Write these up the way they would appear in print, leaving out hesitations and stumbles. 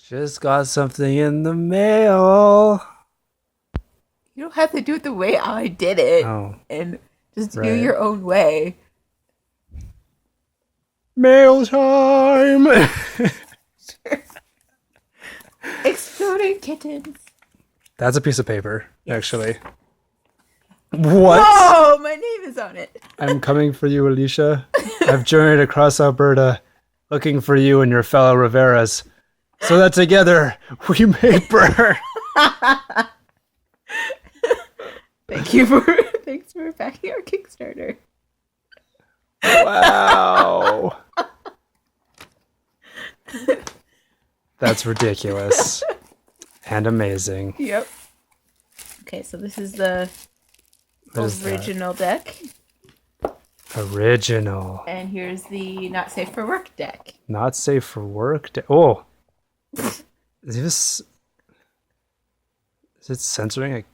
Just got something in the mail. You don't have to do it the way I did it, Oh, and just do right. your own way. Mail time. Exploding kittens. That's a piece of paper, Yes. actually. What? Whoa, my name is on it. I'm coming for you, Alicia. I've journeyed across Alberta looking for you and your fellow Riveras so that together we may burn. Thanks for backing our Kickstarter. Wow. That's ridiculous and amazing. Yep. Okay, so this is the What is that? original deck, Original. and here's the not safe for work deck. Not safe for work. Oh. Is it censoring?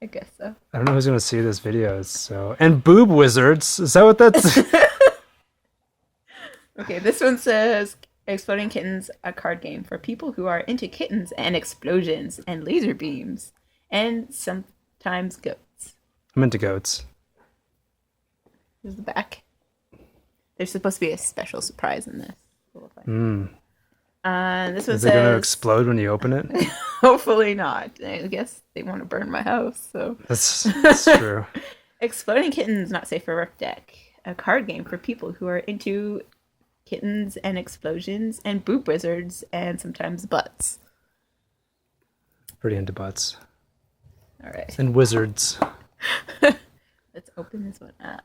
I guess so. I don't know who's going to see this video. So, and boob wizards. Is that what that's? Okay, this one says Exploding Kittens, a card game for people who are into kittens and explosions and laser beams and sometimes goats. I'm into goats. Here's the back. There's supposed to be a special surprise in this. This one Is it going to says, explode when you open it? hopefully not. I guess they want to burn my house, so. That's true. Exploding Kittens, not safe for work deck. A card game for people who are into kittens and explosions and boob wizards and sometimes butts. Pretty into butts. All right. And wizards. Let's open this one up.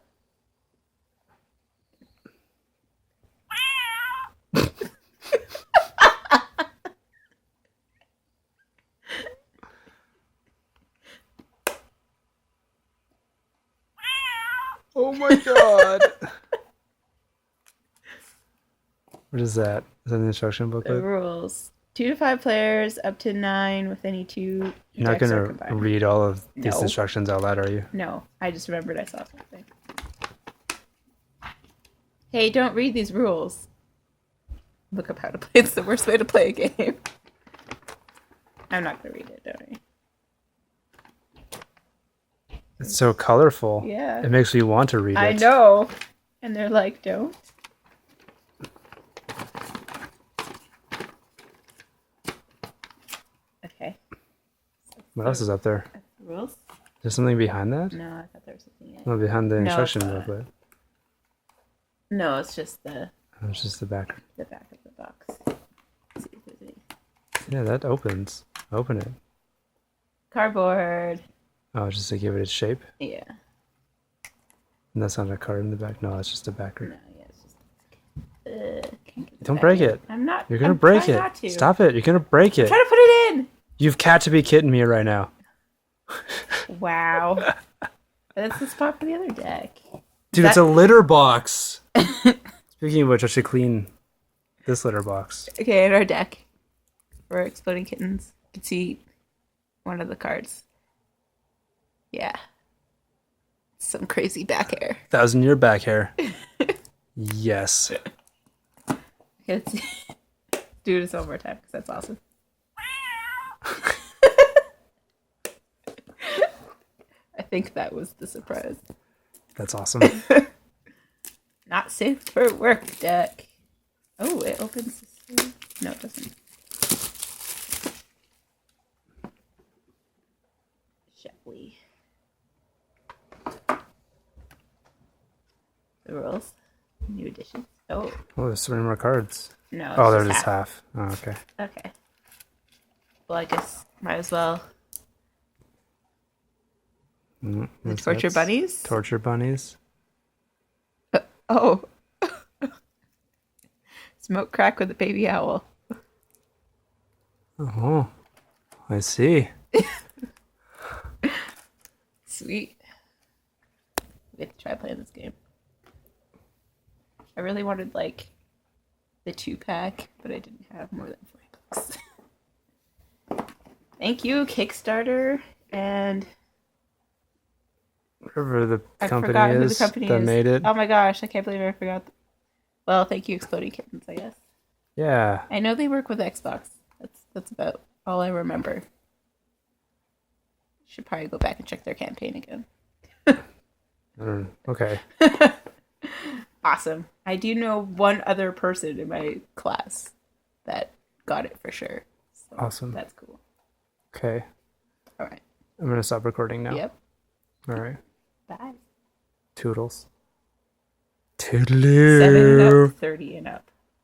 Oh my god. What is that? Is that an instruction The booklet? rules. 2 to 5 players, up to 9 with any 2 You're not decks are going to combined. read all of these No. instructions out loud, are you? No, I just remembered I saw something. Hey, don't read these rules. Look up how to play. It's the worst way to play a game. I'm not going to read it, don't worry. It's so colorful. Yeah. It makes me want to read it. I know. And they're like, don't. Okay. What else is up there? That's the rules? There's something behind that? No, I thought there was something in it. Oh, behind the No, instruction it's not. booklet. No, it's just the Oh, it's just the back. back of the box. Let's see if there's any. Yeah, that opens. Open it. Cardboard. Oh, just to give it its shape. Yeah. And that's not a card in the back. No, it's just a No, backer. yeah, it's just. Can't get the Don't back break in. it. I'm not. You're gonna I'm break trying it. Not to. Stop it. You're gonna break it. Try to put it in. You've cat to be kitten me right now. Wow. That's the spot for the other deck. Dude, it's a litter box. Speaking of which, I should clean this litter box. Okay, in our deck, for Exploding Kittens, you can see one of the cards. Yeah. Some crazy back hair. 1,000-year back hair. Yes. Okay, let's do this one more time because that's awesome. I think that was the surprise. That's awesome. Not safe for work deck. Oh, it opens. No, it doesn't. Shall we? The rules. New additions. Oh, Oh, there's so many more cards. no. Oh, it's they're just just half. Oh, okay. Okay. Well, I guess might as well. The What's torture that? bunnies. Torture bunnies. Oh. Smoke crack with a baby owl. Oh, I see. Sweet. We have to try playing this game. I really wanted like the 2-pack, but I didn't have more than $40. Thank you, Kickstarter, and Whatever the I company forgot who the is company that is. made it. Oh my gosh, I can't believe I forgot. Well, thank you, Exploding Kittens, I guess. Yeah. I know they work with Xbox. That's about all I remember. Should probably go back and check their campaign again. Okay. Awesome. I do know one other person in my class that got it for sure. So Awesome. That's cool. Okay. All right. I'm going to stop recording now. Yep. All right. Bye. Toodles. 7 Toodaloo. and up, 30 and up.